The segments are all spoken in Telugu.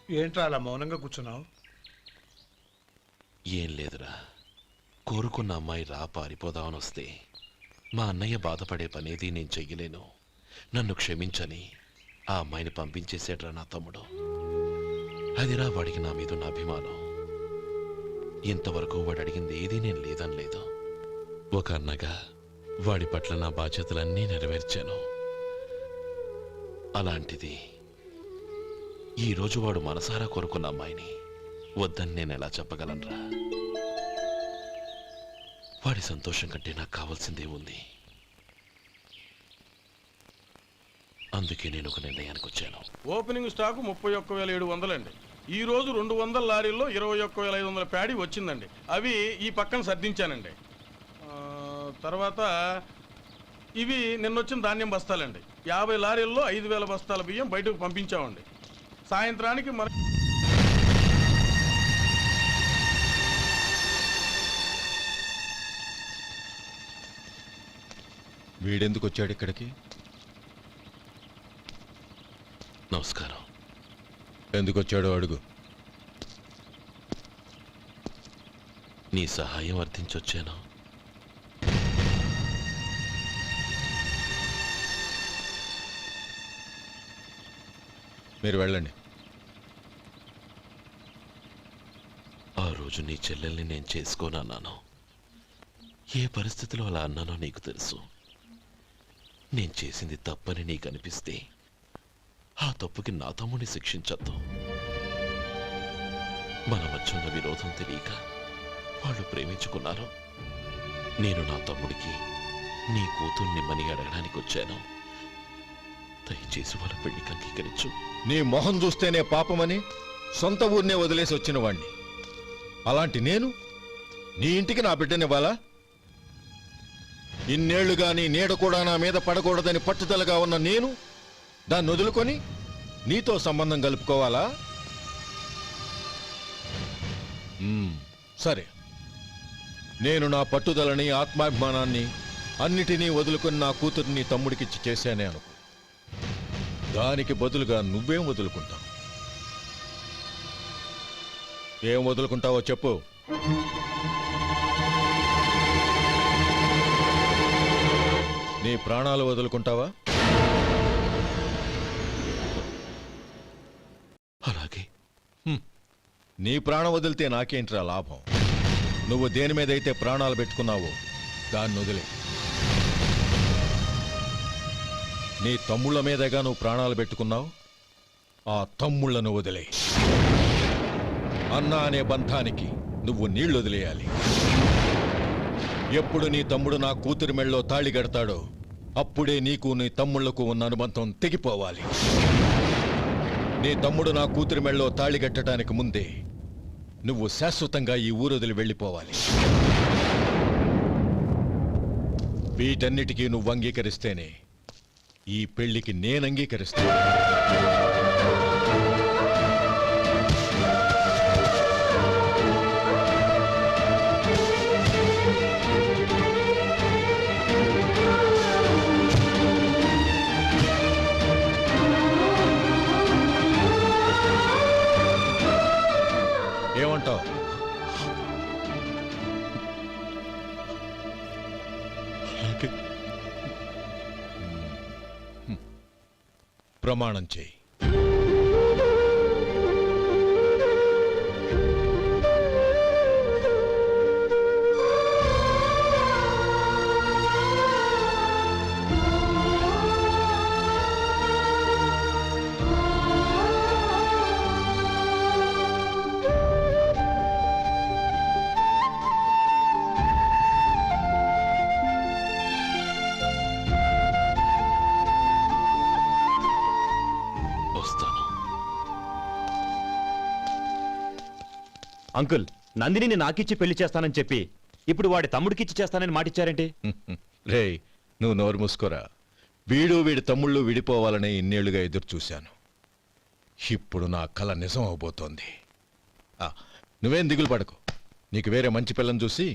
ఏంట్రా అలా మౌనంగా కూర్చున్నావు? ఏం లేదురా, కోరుకున్న అమ్మాయి రా పారిపోదామని వస్తే మా అన్నయ్య బాధపడే పనేది నేను చెయ్యలేను, నన్ను క్షమించని ఆ అమ్మాయిని పంపించేసాడ్రా నా తమ్ముడు. అదిరా వాడికి నా మీద ఉన్న అభిమానం. ఇంతవరకు వాడు అడిగింది ఏదీ నేను లేదనలేదు. ఒక అన్నగా వాడి పట్ల నా బాధ్యతలన్నీ నెరవేర్చాను. అలాంటిది ఈరోజు వాడు మనసారా కోరుకున్న అమ్మాయిని వద్దని నేను ఎలా చెప్పగలనురా? వాడి సంతోషం కంటే నాకు కావాల్సిందే ఉంది. అందుకే నేను ఒక నిర్ణయానికి వచ్చాను. ఓపెనింగ్ స్టాకు 31,700 అండి. ఈ రోజు 200 లారీల్లో 21,500 ప్యాడీ వచ్చిందండి. అవి ఈ పక్కన సర్దించానండి. తర్వాత ఇవి నిన్నొచ్చిన ధాన్యం బస్తాలండి. 50 లారీల్లో 5,000 బస్తాల బియ్యం బయటకు పంపించామండి. సాయంత్రానికి మన వీడెందుకు వచ్చాడు ఇక్కడికి? నమస్కారం. ఎందుకు వచ్చాడో అడుగు. నీ సహాయం అర్థించొచ్చాను. మీరు వెళ్ళండి. ఆ రోజు నీ చెల్లెల్ని నేను చేసుకోనన్నాను. ఏ పరిస్థితిలో అలా అన్నానో నీకు తెలుసు. నేను చేసింది తప్పని నీకు అనిపిస్తే ఆ తప్పుకి నా తమ్ముడిని శిక్షించద్దు. మన మధ్య ఉన్న విరోధం తెలియక వాళ్ళు ప్రేమించుకున్నారు. నేను నా తమ్ముడికి నీ కూతుర్నిమ్మని అడగడానికి వచ్చాను. దయచేసి వాళ్ళ పెళ్లికి అంగీకరించు. నీ మొహం చూస్తేనే పాపమని సొంత ఊరినే వదిలేసి వచ్చిన వాణ్ణి. అలాంటి నేను నీ ఇంటికి నా బిడ్డనివ్వాలా? ఇన్నేళ్లుగా నీ నీడ కూడా నా మీద పడకూడదని పట్టుదలగా ఉన్న నేను దాన్ని వదులుకొని నీతో సంబంధం కలుపుకోవాలా? సరే, నేను నా పట్టుదలని ఆత్మాభిమానాన్ని అన్నిటినీ వదులుకొని నా కూతుర్ని తమ్ముడికిచ్చి చేశానే అనుకో. దానికి బదులుగా నువ్వేం వదులుకుంటావు? ఏం వదులుకుంటావో చెప్పు. నీ ప్రాణాలు వదులుకుంటావా? అలాగే. నీ ప్రాణం వదిలితే నాకేంట్రా లాభం? నువ్వు దేని మీదైతే ప్రాణాలు పెట్టుకున్నావో దాన్ని వదిలే. నీ తమ్ముళ్ళ మీదగా నువ్వు ప్రాణాలు పెట్టుకున్నావు. ఆ తమ్ముళ్లను వదిలే. అన్న అనే బంధానికి నువ్వు నీళ్లు వదిలేయాలి. ఎప్పుడు నీ తమ్ముడు నా కూతురి మెళ్ళలో తాళి కడతాడో అప్పుడే నీకు నీ తమ్ముళ్లకు ఉన్న అనుబంధం తెగిపోవాలి. నీ తమ్ముడు నా కూతురి మెళ్ళలో తాళి కట్టడానికి ముందే నువ్వు శాశ్వతంగా ఈ ఊరొదిలి వెళ్ళిపోవాలి. వీటన్నిటికీ నువ్వు అంగీకరిస్తేనే ఈ పెళ్లికి నేను అంగీకరిస్తాను. ఏమంటావు? ప్రమాణం చేయి. అంకుల్, నందిని నాకిచ్చి పెళ్లి చేస్తానని చెప్పి ఇప్పుడు వాడి తమ్ముడికిచ్చి చేస్తానని మాటిచ్చారేంటి? రే, నువ్వు నోరు మూసుకోరా. వీడి తమ్ముళ్ళు విడిపోవాలని ఇన్నేళ్లుగా ఎదురు చూశాను. ఇప్పుడు నా కల నిజం అవబోతోంది. నువ్వేం దిగులు పడకు. నీకు వేరే మంచి పిల్లని చూసి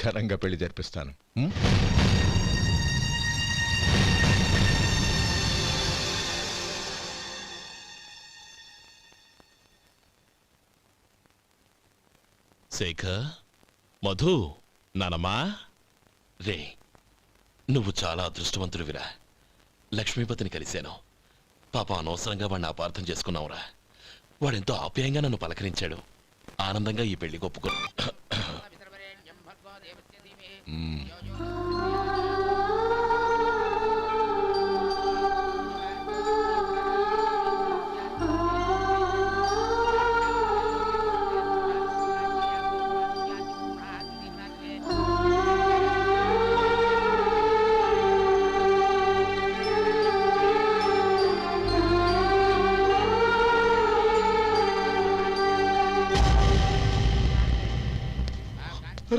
ఘనంగా పెళ్లి జరిపిస్తాను. శేఖర్, మధు, నానమ్మా. రే, నువ్వు చాలా అదృష్టవంతుడివిరా. లక్ష్మీపతిని కలిశాను. పాప అనవసరంగా వాడిని అపార్థం చేసుకున్నావురా. వాడెంతో ఆప్యాయంగా నన్ను పలకరించాడు. ఆనందంగా ఈ పెళ్లి ఒప్పుకున్నా.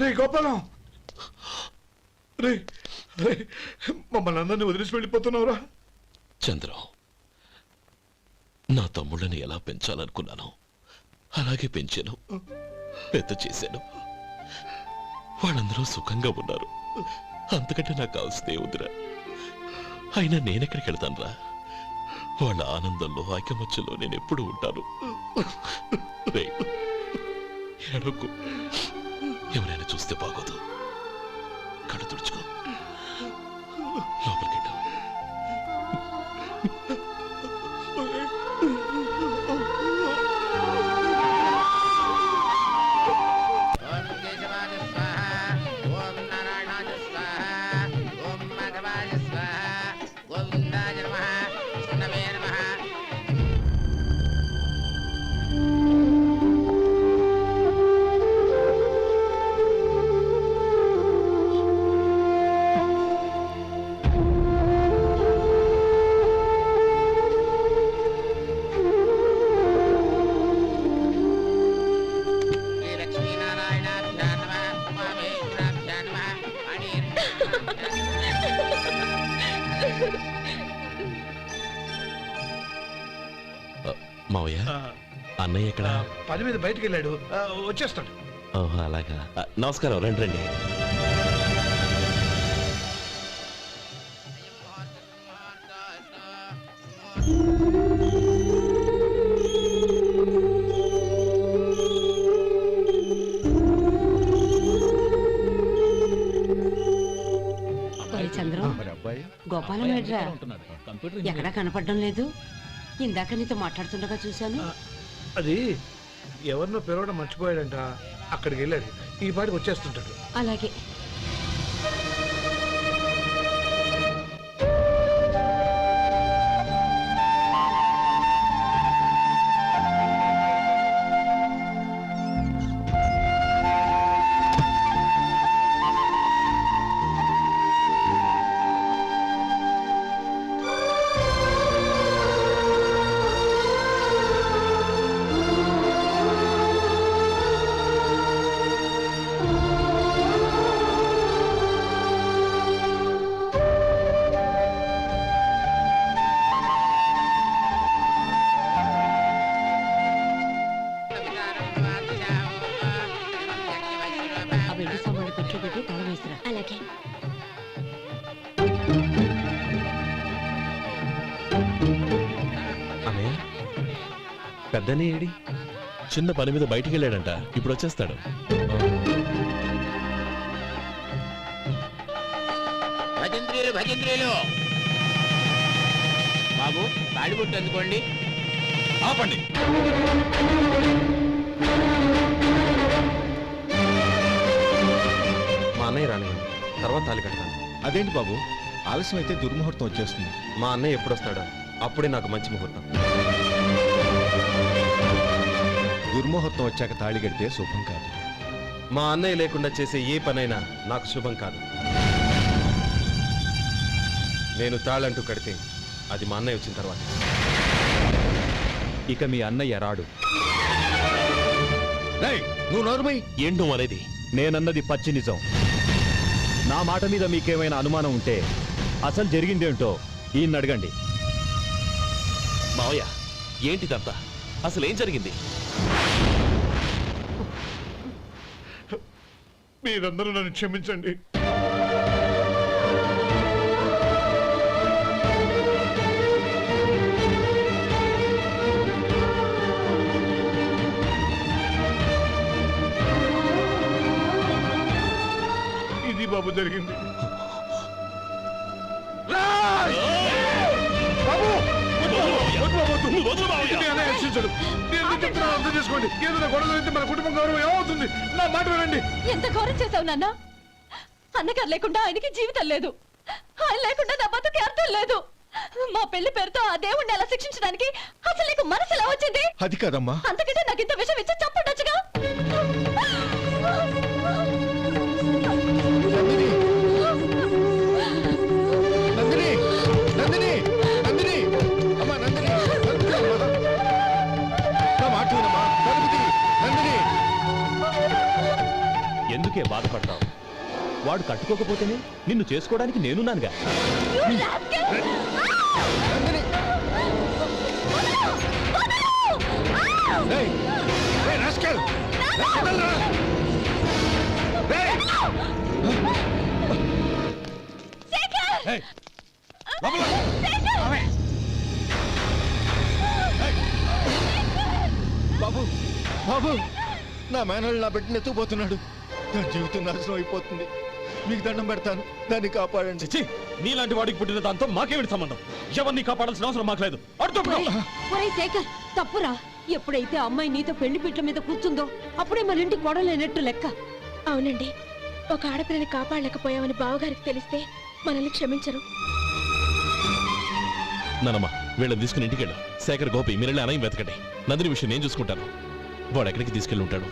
రే గోపాలం, రే రే, మమ్మల్ని అందరినీ వదిలేసి వెళ్ళిపోతున్నావురా? చంద్రం, నా తమ్ముళ్ళని ఎలా పెంచాలనుకున్నాను అలాగే పెంచాను, పెద్ద చేశాను. వాళ్ళందరూ సుఖంగా ఉన్నారు. అంతకంటే నాకు కావాల్సిందే ఉందిరా. అయినా నేనెక్కడికి వెళ్తానురా? వాళ్ళ ఆనందంలో ఐకమత్యంలో నేను ఎప్పుడు ఉంటాను. రేయ్, ఏడవకు. ఎవరైనా చూస్తే బాగోదు. కళ్ళు తుడుచుకో, లోపలికెళ్ళు. ఓం కేశవాయ స్వాహ, ఓం నారాయణాయ స్వాహ, ఓం మాధవాయ స్వాహ, గోవిందాయ నమః, విష్ణవే నమః. శ్రీ లక్ష్మీనారాయణాభ్యాం నమః, ఉమామహేశ్వరాభ్యాం నమః, మావయ్య, అన్నయ్య ఎక్కడ? పని మీద బయటికి వెళ్ళాడు, వచ్చేస్తాడు. ఓహో, అలాగా. నమస్కారం, రండి రండి. ఒరే చంద్రం, గోపాలం ఏడ్రా? ఎక్కడా కనపడడం లేదు. ఇందాక నీతో మాట్లాడుతుండగా చూశాను. అది ఎవరినో పిలవడం మర్చిపోయాడంట, అక్కడికి వెళ్ళాడు. ఈ పాటికి వచ్చేస్తుంటాడు. అలాగే. ఆ వెండి సామాన్లు పెట్టి పెట్టి తాళం వేసిరా. అలాగే. అన్నయ్య, పెద్దనే ఏడి? చిన్న పని మీద బయటికి వెళ్ళాడంట, ఇప్పుడు వచ్చేస్తాడు. భజంత్రీలు భజంత్రీలు, బాబు తాడిబొట్టు అందుకోండి. ఆపండి. మా అన్నయ్య రానివ్వండి, తర్వాత తాళి కడతాను. అదేంటి బాబు, ఆలస్యం అయితే దుర్ముహూర్తం వచ్చేస్తుంది. మా అన్నయ్య ఎప్పుడు వస్తాడో అప్పుడే నాకు మంచి ముహూర్తం. దుర్ముహూర్తం వచ్చాక తాళి కడితే శుభం కాదు. మా అన్నయ్య లేకుండా చేసే ఏ పనైనా నాకు శుభం కాదు. నేను తాళంటూ కడితే అది మా అన్నయ్య వచ్చిన తర్వాత. ఇక మీ అన్నయ్య రాడు. రేయ్, నువ్వు నోరుమై. ఏంటి నువ్వు అనేది? నేనన్నది పచ్చి నిజం. నా మాట మీద మీకేమైనా అనుమానం ఉంటే అసలు జరిగిందేంటో ఈయన్ని అడగండి. మావయ్య, ఏంటిదంతా? అసలు ఏం జరిగింది? మీరందరూ నన్ను క్షమించండి. బాబు జరిగింది. రాజ్! బాబు! వద్దు బాబు, వద్దు బాబు. ఇది అన్నయ్య రక్షించడు. నేను ఎందుకు చెప్తున్నానో అర్థం చేసుకోండి. ఏదైనా గొడవలు అయితే మన కుటుంబం గౌరవం ఏమవుతుంది? నా మాట వినండి. ఎంత ఘోరం చేశావు నాన్న. అన్నగారు లేకుండా ఆయనకి జీవితం లేదు, ఆయన లేకుండా నా బతుకి అర్థం లేదు. మా పెళ్లి పేరుతో ఆ దేవుణ్ణి అలా శిక్షించడానికి అసలు నీకు మనసు ఎలా వచ్చింది? అది కాదమ్మా. అంతకంటే నాకు ఇంత విషయం ఇచ్చి చంపడొచ్చుగా. నందిని, నందిని, నందిని, అమ్మా నందిని, నందిని అమ్మా. నా మాట వినమ్మా. నందిని. ఎందుకే బాధపడతావు? వాడు కట్టుకోకపోతేనే నిన్ను చేసుకోవడానికి నేనున్నానుగా. ఏయ్, ఏయ్, రాస్కెల్! వదలరా! ఏయ్! ఏయ్, లోపల! ఏయ్! బాబు, బాబు, నా మేనల్ని నా బిడ్డను ఎత్తుకుపోతున్నాడు. నా జీవితం నాశనం అయిపోతుంది. మీకు దండం పెడతాను, దాన్ని కాపాడండి. చిచ్చి, నీలాంటి వాడికి పుట్టిన దాంతో మాకేమిటి సంబంధం? ఎవరిని కాపాడాల్సిన అవసరం మాకు లేదు. ఒరేయ్ శేఖర్, తప్పురా. ఎప్పుడైతే అమ్మాయి నీతో పెళ్లి పీటల మీద కూర్చుందో అప్పుడే మన ఇంటికి గొడవలేనట్టు లెక్క. అవునండి, ఒక ఆడపిల్లని కాపాడలేకపోయామని బావగారికి తెలిస్తే మనల్ని క్షమించరు. నానమ్మ, వీళ్ళని తీసుకుని ఇంటికి వెళ్ళు. శేఖర్, గోపి, మీరెళ్ళి అనయం వెతకండి. నందిని విషయం నేను చూసుకుంటాను. వాడు ఎక్కడికి తీసుకెళ్ళి ఉంటాడు?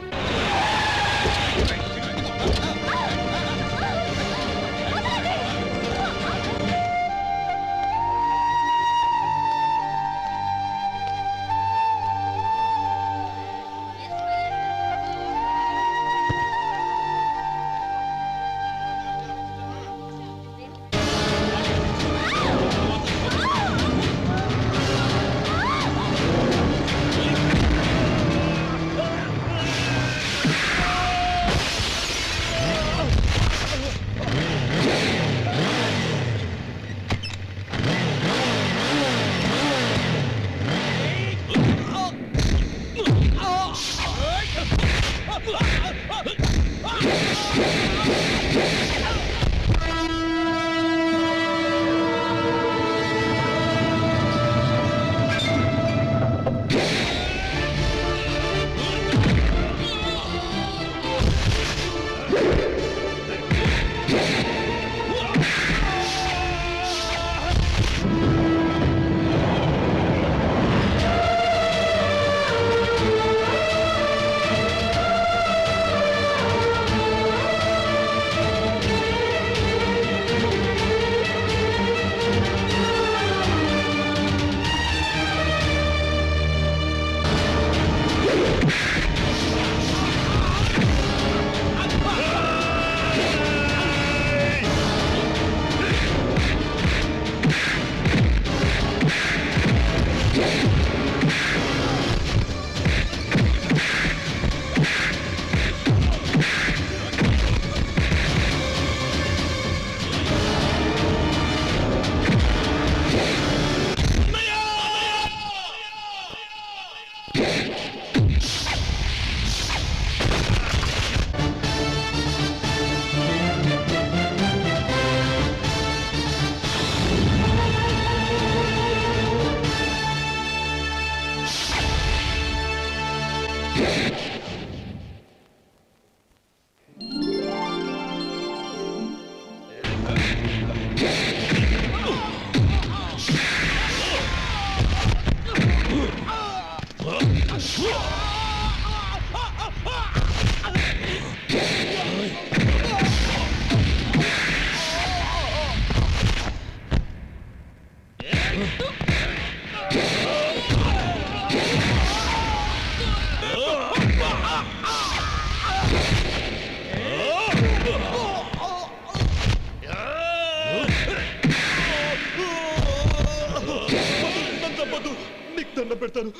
దండం పెడతాను,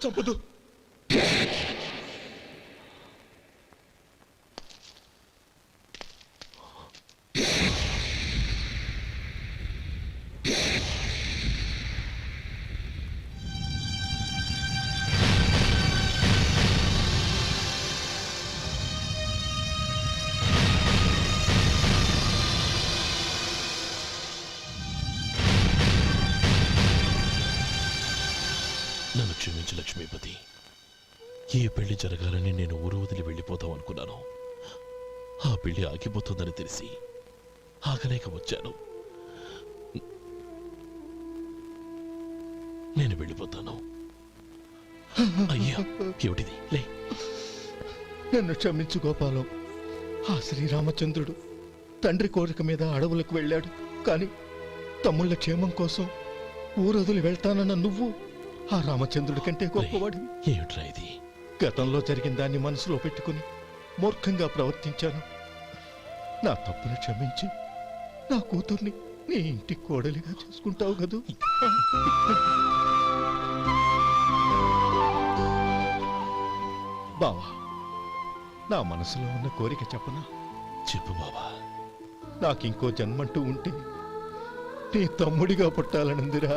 చంపదు. నన్ను క్షమించు లక్ష్మీపతి. ఏ పెళ్లి జరగాలని నేను ఊరు వదిలి వెళ్ళిపోతాం అనుకున్నాను. ఆ పెళ్లి ఆగిపోతుందని తెలిసి ఆగలేక వచ్చాను. నేను వెళ్ళిపోతాను. అయ్యా, ఏమిటిది? లే. నన్ను క్షమించు గోపాలం. ఆ శ్రీరామచంద్రుడు తండ్రి కోరిక మీద అడవులకు వెళ్ళాడు. కానీ తమ్ముళ్ళ క్షేమం కోసం ఊరొదిలి వెళ్తానన్న నువ్వు ఆ రామచంద్రుడి కంటే గొప్పవాడి. ఏమిట్రా ఇది? గతంలో జరిగిన దాన్ని మనసులో పెట్టుకుని మూర్ఖంగా ప్రవర్తించాను. నా తప్పును క్షమించి నా కూతుర్ని నీ ఇంటి కోడలిగా చేసుకుంటావు కదూ. బావా, నా మనసులో ఉన్న కోరిక చెప్పనా? చెప్పు బావా. నాకింకో జన్మంటూ ఉంటే నీ తమ్ముడిగా పుట్టాలనుందిరా.